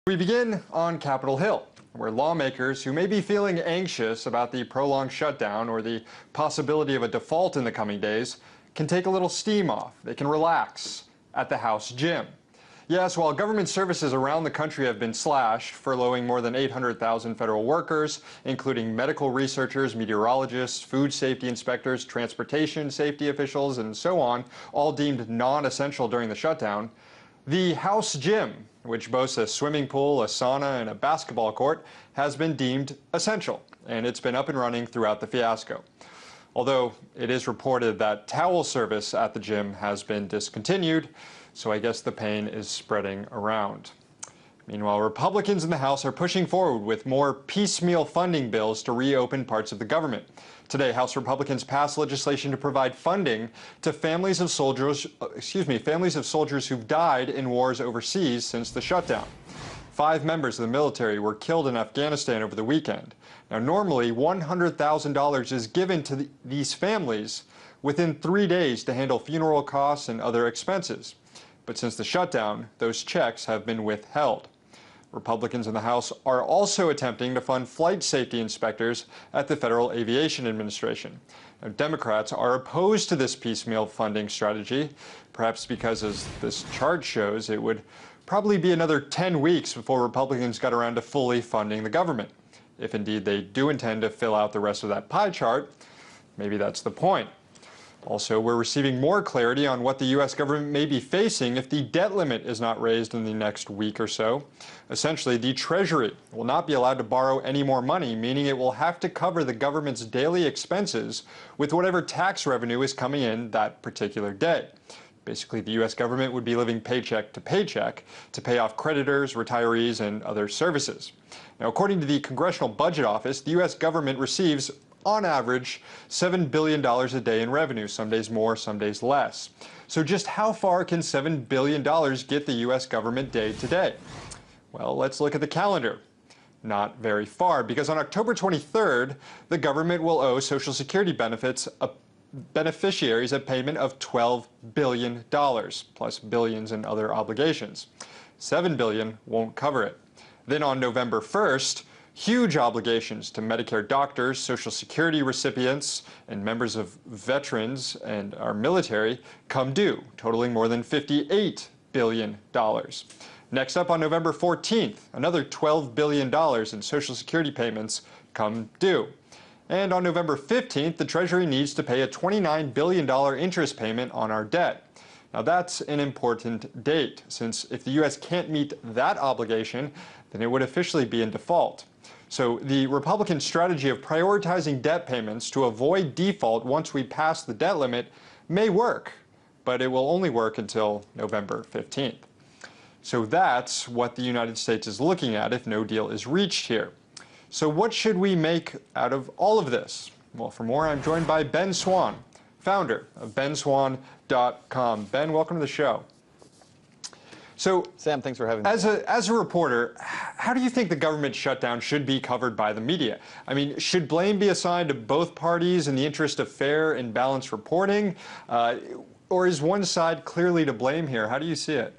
We begin on Capitol Hill, where lawmakers who may be feeling anxious about the prolonged shutdown or the possibility of a default in the coming days can take a little steam off. They can relax at the House gym. Yes, while government services around the country have been slashed, furloughing more than 800,000 federal workers, including medical researchers, meteorologists, food safety inspectors, transportation safety officials, and so on, all deemed non-essential during the shutdown, the House gym, which boasts a swimming pool, a sauna, and a basketball court, has been deemed essential, and it's been up and running throughout the fiasco. Although it is reported that towel service at the gym has been discontinued, so I guess the pain is spreading around. Meanwhile, Republicans in the House are pushing forward with more piecemeal funding bills to reopen parts of the government. Today, House Republicans passed legislation to provide funding to families of soldiers who've died in wars overseas since the shutdown. 5 members of the military were killed in Afghanistan over the weekend. Now, normally, $100,000 is given to these families within 3 days to handle funeral costs and other expenses. But since the shutdown, those checks have been withheld. Republicans in the House are also attempting to fund flight safety inspectors at the Federal Aviation Administration. Now, Democrats are opposed to this piecemeal funding strategy, perhaps because, as this chart shows, it would probably be another 10 weeks before Republicans got around to fully funding the government. If indeed they do intend to fill out the rest of that pie chart, maybe that's the point. Also, we're receiving more clarity on what the U.S. government may be facing if the debt limit is not raised in the next week or so. Essentially, the Treasury will not be allowed to borrow any more money, meaning it will have to cover the government's daily expenses with whatever tax revenue is coming in that particular day. Basically, the U.S. government would be living paycheck to pay off creditors, retirees, and other services. Now, according to the Congressional Budget Office, the U.S. government receives on average, $7 billion a day in revenue, some days more, some days less. So just how far can $7 billion get the U.S. government day to day? Well, let's look at the calendar. Not very far, because on October 23rd, the government will owe Social Security benefits beneficiaries a payment of $12 billion, plus billions in other obligations. $7 billion won't cover it. Then on November 1st, huge obligations to Medicare doctors, Social Security recipients, and members of veterans and our military come due, totaling more than $58 billion. Next up on November 14th, another $12 billion in Social Security payments come due. And on November 15th, the Treasury needs to pay a $29 billion interest payment on our debt. Now that's an important date, since if the U.S. can't meet that obligation, then it would officially be in default. So the Republican strategy of prioritizing debt payments to avoid default once we pass the debt limit may work, but it will only work until November 15th. So that's what the United States is looking at if no deal is reached here. So what should we make out of all of this? Well, for more, I'm joined by Ben Swann, founder of benswann.com. Ben, welcome to the show. So, Sam, thanks for having me. As a reporter, how do you think the government shutdown should be covered by the media? I mean, should blame be assigned to both parties in the interest of fair and balanced reporting? Or is one side clearly to blame here? How do you see it?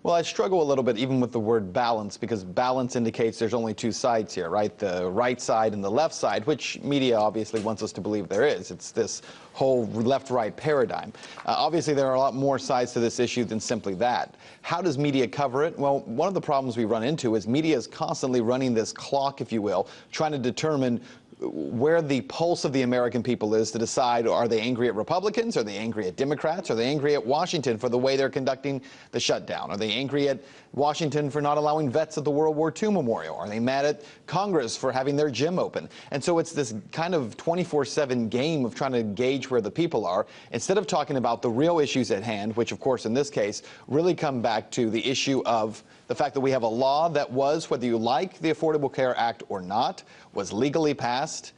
Well, I struggle a little bit even with the word balance, because balance indicates there's only 2 sides here, right? The right side and the left side, which media obviously wants us to believe there is. It's this whole left-right paradigm. Obviously, there are a lot more sides to this issue than simply that. How does media cover it? Well, one of the problems we run into is media is constantly running this clock, if you will, trying to determine where the pulse of the American people is to decide, are they angry at Republicans? Are they angry at Democrats? Are they angry at Washington for the way they're conducting the shutdown? Are they angry at Washington for not allowing vets at the World War II Memorial? Are they mad at Congress for having their gym open? And so it's this kind of 24/7 game of trying to gauge where the people are, instead of talking about the real issues at hand, which of course in this case really come back to the issue of the fact that we have a law that was, whether you like the Affordable Care Act or not, was legally passed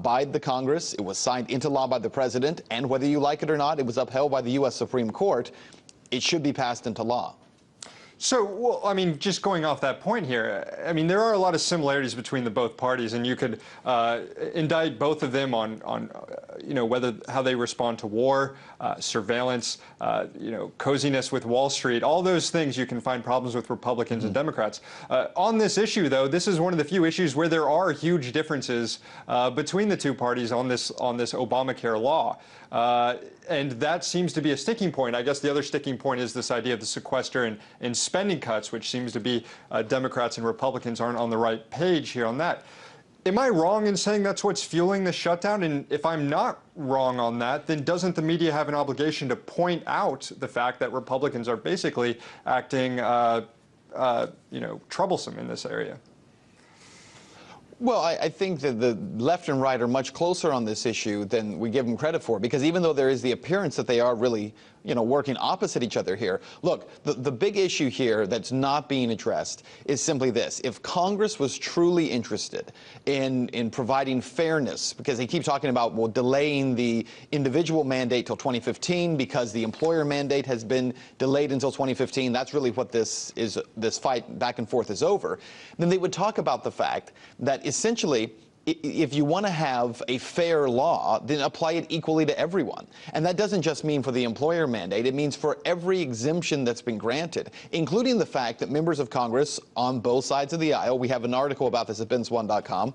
by the Congress. It was signed into law by the president, and whether you like it or not, it was upheld by the U.S. Supreme Court. It should be passed into law. So, well, I mean, just going off that point here, I mean, there are a lot of similarities between the both parties, and you could indict both of them on whether how they respond to war, surveillance, coziness with Wall Street, all those things. You can find problems with Republicans and Democrats. On this issue, though, this is one of the few issues where there are huge differences between the two parties on this Obamacare law. And that seems to be a sticking point. I guess the other sticking point is this idea of the sequester and spending cuts, which seems to be Democrats and Republicans aren't on the right page here on that. Am I wrong in saying that's what's fueling the shutdown? And if I'm not wrong on that, then doesn't the media have an obligation to point out the fact that Republicans are basically acting, troublesome in this area? Well, I think that the left and right are much closer on this issue than we give them credit for, because even though there is the appearance that they are really, working opposite each other here, look, the big issue here that's not being addressed is simply this. If Congress was truly interested in providing fairness, because they keep talking about, well, delaying the individual mandate till 2015 because the employer mandate has been delayed until 2015, that's really what this fight back and forth is over, then they would talk about the fact that essentially, if you want to have a fair law, then apply it equally to everyone. And that doesn't just mean for the employer mandate. It means for every exemption that's been granted, including the fact that members of Congress on both sides of the aisle, we have an article about this at benswan.com,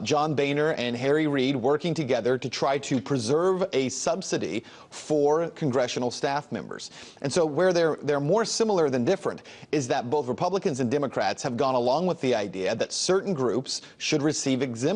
John Boehner and Harry Reid working together to try to preserve a subsidy for congressional staff members. And so where they're more similar than different is that both Republicans and Democrats have gone along with the idea that certain groups should receive exemptions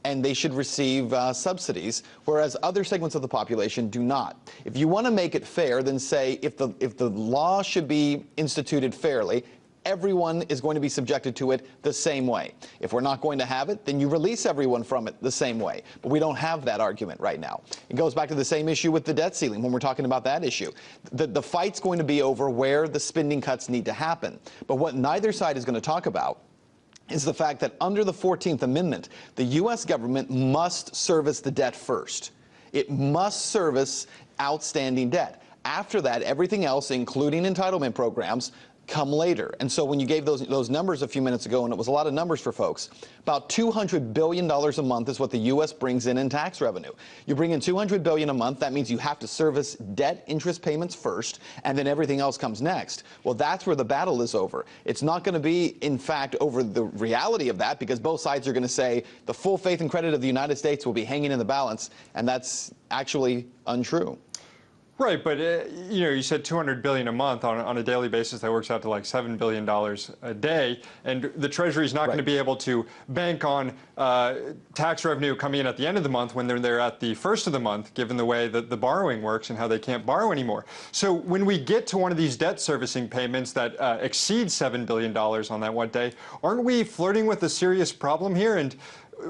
and they should receive subsidies, whereas other segments of the population do not. If you want to make it fair, then say if the law should be instituted fairly, everyone is going to be subjected to it the same way. If we're not going to have it, then you release everyone from it the same way. But we don't have that argument right now. It goes back to the same issue with the debt ceiling when we're talking about that issue. The fight's going to be over where the spending cuts need to happen. But what neither side is going to talk about is the fact that under the 14th Amendment, the U.S. government must service the debt first. It must service outstanding debt. After that, everything else, including entitlement programs, come later. And so when you gave those numbers a few minutes ago, and it was a lot of numbers for folks, about $200 billion a month is what the U.S. brings in tax revenue. You bring in $200 billion a month, that means you have to service debt interest payments first, and then everything else comes next. Well, that's where the battle is over. It's not going to be, in fact, over the reality of that, because both sides are going to say the full faith and credit of the United States will be hanging in the balance, and that's actually untrue. Right, but you said $200 billion a month on a daily basis. That works out to like $7 billion a day, and the Treasury is not going to be able to bank on tax revenue coming in at the end of the month when they're there at the first of the month, given the way that the borrowing works and how they can't borrow anymore. So when we get to one of these debt servicing payments that exceeds $7 billion on that one day, aren't we flirting with a serious problem here? And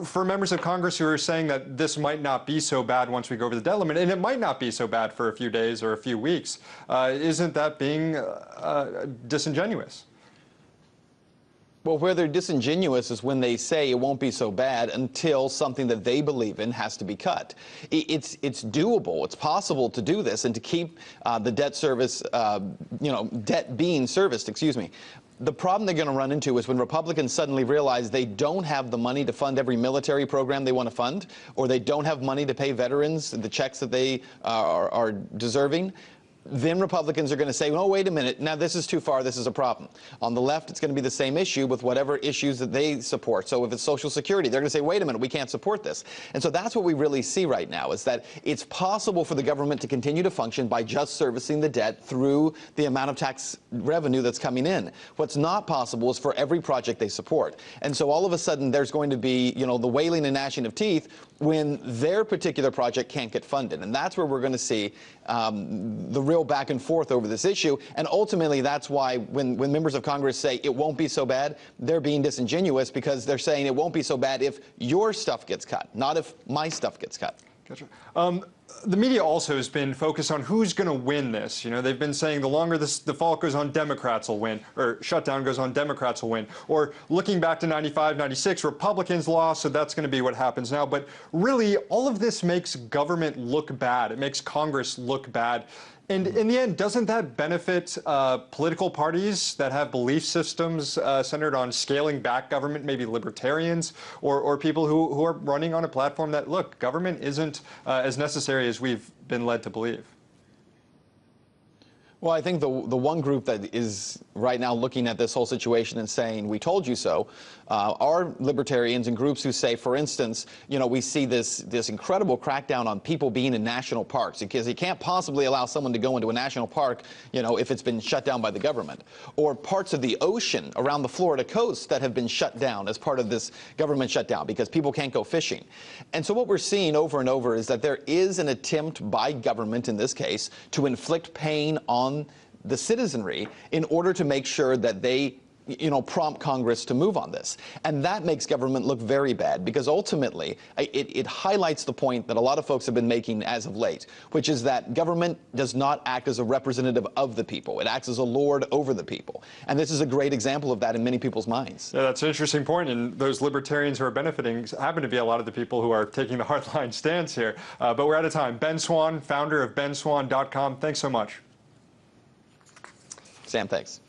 for members of Congress who are saying that this might not be so bad once we go over the debt limit, and it might not be so bad for a few days or a few weeks, isn't that being disingenuous? Well, where they're disingenuous is when they say it won't be so bad until something that they believe in has to be cut. It's doable. It's possible to do this and to keep the debt service, debt being serviced, excuse me. The problem they're going to run into is when Republicans suddenly realize they don't have the money to fund every military program they want to fund, or they don't have money to pay veterans the checks that they are deserving. Then Republicans are going to say, oh, wait a minute, now this is too far, this is a problem. On the left, it's going to be the same issue with whatever issues that they support. So if it's Social Security, they're going to say, wait a minute, we can't support this. And so that's what we really see right now, is that it's possible for the government to continue to function by just servicing the debt through the amount of tax revenue that's coming in. What's not possible is for every project they support. And so all of a sudden, there's going to be, the wailing and gnashing of teeth when their particular project can't get funded. And that's where we're going to see the real back and forth over this issue. And ultimately, that's why when members of Congress say it won't be so bad, they're being disingenuous, because they're saying it won't be so bad if your stuff gets cut, not if my stuff gets cut. Gotcha. The media also has been focused on who's going to win this. They've been saying the longer the default goes on, Democrats will win, or shutdown goes on, Democrats will win. Or looking back to 95, 96, Republicans lost, so that's going to be what happens now. But really, all of this makes government look bad. It makes Congress look bad. And in the end, doesn't that benefit political parties that have belief systems centered on scaling back government, maybe libertarians or people who are running on a platform that, look, government isn't as necessary as we've been led to believe? Well, I think the one group that is right now looking at this whole situation and saying, we told you so, are libertarians and groups who say, for instance, you know, we see this incredible crackdown on people being in national parks, because you can't possibly allow someone to go into a national park, you know, if it's been shut down by the government. Or parts of the ocean around the Florida coast that have been shut down as part of this government shutdown because people can't go fishing. And so what we're seeing over and over is that there is an attempt by government, in this case, to inflict pain on the citizenry in order to make sure that they, you know, prompt Congress to move on this. And that makes government look very bad, because ultimately it highlights the point that a lot of folks have been making as of late, which is that government does not act as a representative of the people. It acts as a lord over the people. And this is a great example of that in many people's minds. Yeah, that's an interesting point. And those libertarians who are benefiting happen to be a lot of the people who are taking the hardline stance here. But we're out of time. Ben Swann, founder of benswann.com. Thanks so much. Sam, thanks.